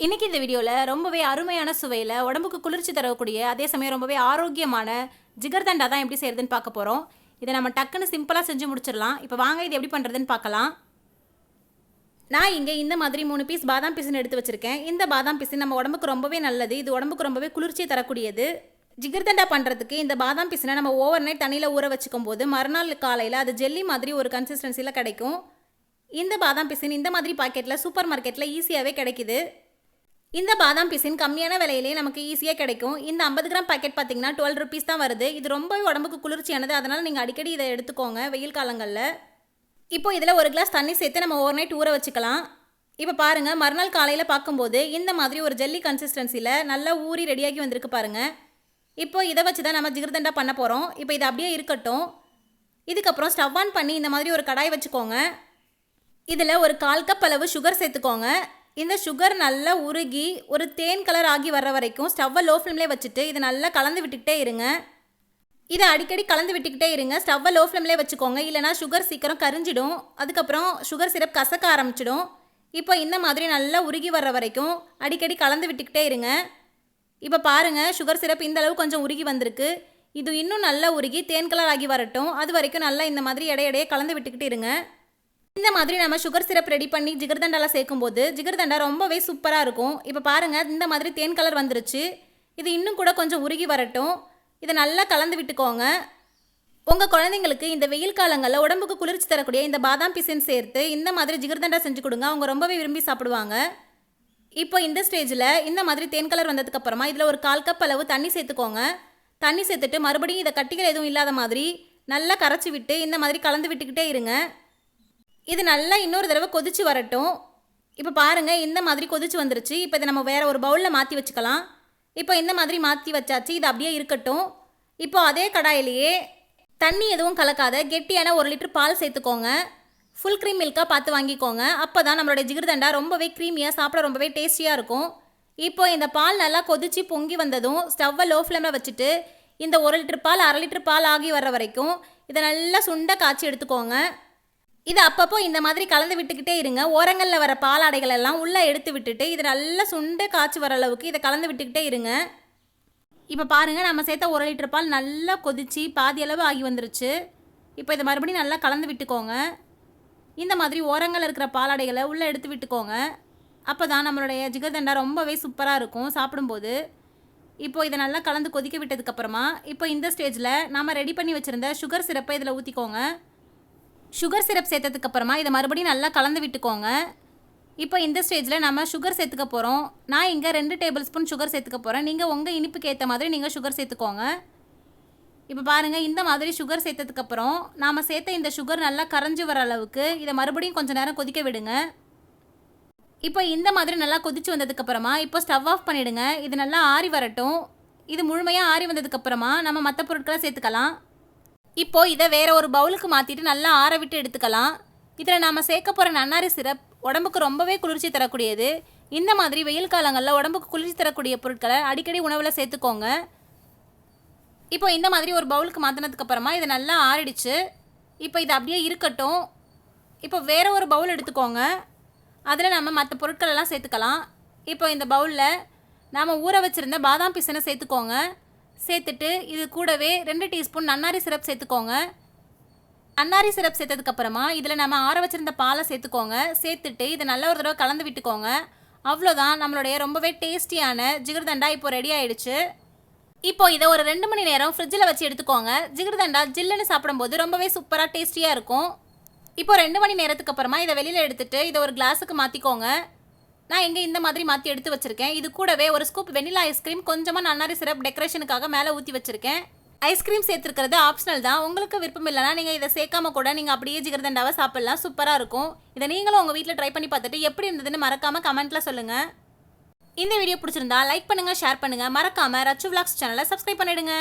இன்றைக்கி இந்த வீடியோவில் ரொம்பவே அருமையான சுவையில் உடம்புக்கு குளிர்ச்சி தரக்கூடிய அதே சமயம் ரொம்பவே ஆரோக்கியமான ஜிகர்தண்டா தான் எப்படி செய்கிறதுன்னு பார்க்க போகிறோம். இதை நம்ம டக்குன்னு சிம்பிளாக செஞ்சு முடிச்சிடலாம். இப்போ வாங்க இது எப்படி பண்ணுறதுன்னு பார்க்கலாம். நான் இங்கே இந்த மாதிரி 3 பீஸ் பாதாம் பிசின் எடுத்து வச்சுருக்கேன். இந்த பாதாம் பிசின் நம்ம உடம்புக்கு ரொம்பவே நல்லது. இது உடம்புக்கு ரொம்பவே குளிர்ச்சியை தரக்கூடியது. ஜிகர்தண்டா பண்ணுறதுக்கு இந்த பாதாம் பிசினை நம்ம ஓவர் நைட் தண்ணியில் ஊற வச்சுக்கும் போது மறுநாள் காலையில் அது ஜெல்லி மாதிரி ஒரு கன்சிஸ்டன்சியில் கிடைக்கும். இந்த பாதாம் பிசின் இந்த மாதிரி பாக்கெட்டில் சூப்பர் மார்க்கெட்டில் ஈஸியாகவே கிடைக்கிது. இந்த பாதாம் பிசின் கம்மியான விலையிலே நமக்கு ஈஸியாக கிடைக்கும். இந்த 50 கிராம் பாக்கெட் பார்த்தீங்கன்னா 12 ருபீஸ் தான் வருது. இது ரொம்பவே உடம்புக்கு குளிர்ச்சியானது. அதனால் நீங்கள் அடிக்கடி இதை எடுத்துக்கோங்க வெயில் காலங்களில். இப்போ இதில் 1 கிளாஸ் தண்ணி சேர்த்து நம்ம ஓவர் நைட் ஊற வச்சுக்கலாம். இப்போ பாருங்கள், மறுநாள் காலையில் பார்க்கும்போது இந்த மாதிரி ஒரு ஜெல்லி கன்சிஸ்டன்சியில் நல்லா ஊறி ரெடியாகி வந்திருக்கு பாருங்கள். இப்போ இதை வச்சு தான் நம்ம ஜிகர்தண்டா பண்ண போகிறோம். இப்போ இது அப்படியே இருக்கட்டும். இதுக்கப்புறம் ஸ்டவ் ஆன் பண்ணி இந்த மாதிரி ஒரு கடாய் வச்சுக்கோங்க. இதில் ஒரு 1/4 கப் அளவு சுகர் சேர்த்துக்கோங்க. இந்த சுகர் நல்லா உருகி ஒரு தேன் கலர் ஆகி வர்ற வரைக்கும் ஸ்டவ்வை லோ ஃப்ளேம்லேயே வச்சுட்டு இதை நல்லா கலந்து விட்டுக்கிட்டே இருங்க. இதை அடிக்கடி கலந்து விட்டுக்கிட்டே இருங்க. ஸ்டவ்வை லோ ஃப்ளேம்லேயே வச்சுக்கோங்க, இல்லைனா சுகர் சீக்கிரம் கரிஞ்சிடும். அதுக்கப்புறம் சுகர் சிரப் கசக்க ஆரம்பிச்சிடும். இப்போ இந்த மாதிரி நல்லா உருகி வர்ற வரைக்கும் அடிக்கடி கலந்து விட்டுக்கிட்டே இருங்க. இப்போ பாருங்கள், சுகர் சிரப் இந்த அளவு கொஞ்சம் உருகி வந்திருக்கு. இது இன்னும் நல்லா உருகி தேன் கலர் ஆகி வரட்டும். அது வரைக்கும் நல்லா இந்த மாதிரி இடையிடையே கலந்து விட்டுக்கிட்டு இருங்க. இந்த மாதிரி நம்ம சுகர் சிரப் ரெடி பண்ணி ஜிகர்தண்டாவில் சேர்க்கும்போது ஜிகர்தண்டா ரொம்பவே சூப்பராக இருக்கும். இப்போ பாருங்கள், இந்த மாதிரி தேன் கலர் வந்துருச்சு. இது இன்னும் கூட கொஞ்சம் உருகி வரட்டும். இதை நல்லா கலந்து விட்டுக்கோங்க. உங்கள் குழந்தைங்களுக்கு இந்த வெயில் காலங்களில் உடம்புக்கு குளிர்ச்சி தரக்கூடிய இந்த பாதாம் பிசின் சேர்த்து இந்த மாதிரி ஜிகர்தண்டா செஞ்சு கொடுங்க. அவங்க ரொம்பவே விரும்பி சாப்பிடுவாங்க. இப்போ இந்த ஸ்டேஜில் இந்த மாதிரி தேன் கலர் வந்ததுக்கப்புறமா இதில் ஒரு 1/4 கப் அளவு தண்ணி சேர்த்துக்கோங்க. தண்ணி சேர்த்துட்டு மறுபடியும் இதை கட்டிகள் எதுவும் இல்லாத மாதிரி நல்லா கரைச்சி விட்டு இந்த மாதிரி கலந்து விட்டுக்கிட்டே இருங்க. இது நல்லா இன்னொரு தடவை கொதிச்சு வரட்டும். இப்போ பாருங்கள், இந்த மாதிரி கொதிச்சு வந்துருச்சு. இப்போ இதை நம்ம வேறு ஒரு பவுலில் மாற்றி வச்சுக்கலாம். இப்போ இந்த மாதிரி மாற்றி வச்சாச்சு. இது அப்படியே இருக்கட்டும். இப்போ அதே கடாயிலேயே தண்ணி எதுவும் கலக்காத கெட்டியான 1 லிட்டர் பால் சேர்த்துக்கோங்க. ஃபுல் க்ரீம் மில்காக பார்த்து வாங்கிக்கோங்க. அப்போ தான் நம்மளுடைய ஜிகர்தண்டா ரொம்பவே க்ரீமியாக சாப்பிட ரொம்பவே டேஸ்டியாக இருக்கும். இப்போ இந்த பால் நல்லா கொதிச்சு பொங்கி வந்ததும் ஸ்டவ்வை லோ ஃப்ளேமில் வச்சுட்டு இந்த 1 லிட்டர் பால் 1/2 லிட்டர் பால் ஆகி வர்ற வரைக்கும் இதை நல்லா சுண்ட காய்ச்சி எடுத்துக்கோங்க. இது அப்பப்போ இந்த மாதிரி கலந்து விட்டுக்கிட்டே இருங்க. ஓரங்களில் வர பாலாடைகள் எல்லாம் உள்ளே எடுத்து விட்டுட்டு இது நல்லா சுண்ட காய்ச்சி வர அளவுக்கு இதை கலந்து விட்டுக்கிட்டே இருங்க. இப்போ பாருங்கள், நம்ம சேர்த்த 1 லிட்டர் பால் நல்லா கொதிச்சு பாதி அளவு ஆகி வந்துருச்சு. இப்போ இதை மறுபடியும் நல்லா கலந்து விட்டுக்கோங்க. இந்த மாதிரி ஓரங்களில் இருக்கிற பாலாடைகளை உள்ளே எடுத்து விட்டுக்கோங்க. அப்போ தான் நம்மளுடைய ஜிகர்தண்டா ரொம்பவே சூப்பராக இருக்கும் சாப்பிடும்போது. இப்போ இதை நல்லா கலந்து கொதிக்க விட்டதுக்கப்புறமா இப்போ இந்த ஸ்டேஜில் நம்ம ரெடி பண்ணி வச்சுருந்த சுகர் சிரப்பை இதில் ஊற்றிக்கோங்க. சுகர் சிரப் சேர்த்ததுக்கப்புறமா இதை மறுபடியும் நல்லா கலந்து விட்டுக்கோங்க. இப்போ இந்த ஸ்டேஜில் நம்ம சுகர் சேர்த்துக்க போகிறோம். நான் இங்கே 2 டேபிள் ஸ்பூன் சுகர் சேர்த்துக்க போகிறேன். நீங்கள் உங்கள் இனிப்புக்கு ஏற்ற மாதிரி நீங்கள் சுகர் சேர்த்துக்கோங்க. இப்போ பாருங்கள், இந்த மாதிரி சுகர் சேர்த்ததுக்கப்புறம் நாம் சேர்த்த இந்த சுகர் நல்லா கரைஞ்சி வர அளவுக்கு இதை மறுபடியும் கொஞ்சம் நேரம் கொதிக்க விடுங்க. இப்போ இந்த மாதிரி நல்லா கொதிச்சு வந்ததுக்கப்புறமா இப்போ ஸ்டவ் ஆஃப் பண்ணிவிடுங்க. இது நல்லா ஆறி வரட்டும். இது முழுமையாக ஆறி வந்ததுக்கப்புறமா நம்ம மற்ற பொருட்களை சேர்த்துக்கலாம். இப்போது இதை வேறு ஒரு பவுலுக்கு மாற்றிட்டு நல்லா ஆற விட்டு எடுத்துக்கலாம். இதில் நாம் சேர்க்க போகிற நன்னாரி சிரப் உடம்புக்கு ரொம்பவே குளிர்ச்சி தரக்கூடியது. இந்த மாதிரி வெயில் காலங்களில் உடம்புக்கு குளிர்ச்சி தரக்கூடிய பொருட்களை அடிக்கடி உணவில் சேர்த்துக்கோங்க. இப்போ இந்த மாதிரி ஒரு பவுலுக்கு மாற்றினதுக்கப்புறமா இதை நல்லா ஆறிடுச்சு. இப்போ இது அப்படியே இருக்கட்டும். இப்போ வேறு ஒரு பவுல் எடுத்துக்கோங்க. அதில் நம்ம மற்ற பொருட்களெல்லாம் சேர்த்துக்கலாம். இப்போ இந்த பவுலில் நாம் ஊற வச்சுருந்த பாதாம் பிசினை சேர்த்துக்கோங்க. சேர்த்துட்டு இது கூடவே 2 டீஸ்பூன் நன்னாரி சிரப் சேர்த்துக்கோங்க. நன்னாரி சிரப் சேர்த்ததுக்கப்புறமா இதில் நம்ம ஆற வச்சுருந்த பாலை சேர்த்துக்கோங்க. சேர்த்துட்டு இதை நல்ல ஒரு தடவை கலந்து விட்டுக்கோங்க. அவ்வளோதான், நம்மளுடைய ரொம்பவே டேஸ்டியான ஜிகர்தண்டா இப்போ ரெடி ஆகிடுச்சு. இப்போ இதை ஒரு 2 மணி நேரம் ஃப்ரிட்ஜில் வச்சு எடுத்துக்கோங்க. ஜிகர்தண்டா ஜில்லுன்னு சாப்பிடும்போது ரொம்பவே சூப்பராக டேஸ்டியாக இருக்கும். இப்போ 2 மணி நேரத்துக்கு அப்புறமா இதை வெளியில் எடுத்துகிட்டு இதை ஒரு கிளாஸுக்கு மாற்றிக்கோங்க. நான் இங்கே இந்த மாதிரி மாற்றி எடுத்து வச்சுருக்கேன். இது கூடவே ஒரு ஸ்கூப் வெனிலா ஐஸ்கிரீம், கொஞ்சமாக நன்னாரி சிரப் டெக்கரேஷனுக்காக மேலே ஊற்றி வச்சுருக்கேன். ஐஸ்கிரீம் சேர்த்துருக்கிறது ஆப்ஷனல் தான். உங்களுக்கு விருப்பம் இல்லைனா நீங்கள் இதை சேர்க்காம கூட நீங்கள் அப்படியே ஜிகர்தண்டாவை சாப்பிட்லாம். சூப்பராக இருக்கும். இதை நீங்களும் உங்கள் வீட்டில் ட்ரை பண்ணி பார்த்துட்டு எப்படி இருந்ததுன்னு மறக்காமல் கமெண்ட்டில் சொல்லுங்கள். இந்த வீடியோ பிடிச்சிருந்தா லைக் பண்ணுங்கள், ஷேர் பண்ணுங்கள். மறக்காமல் ரச்சு விலாக்ஸ் சேனலை சப்ஸ்கிரைப் பண்ணிவிடுங்க.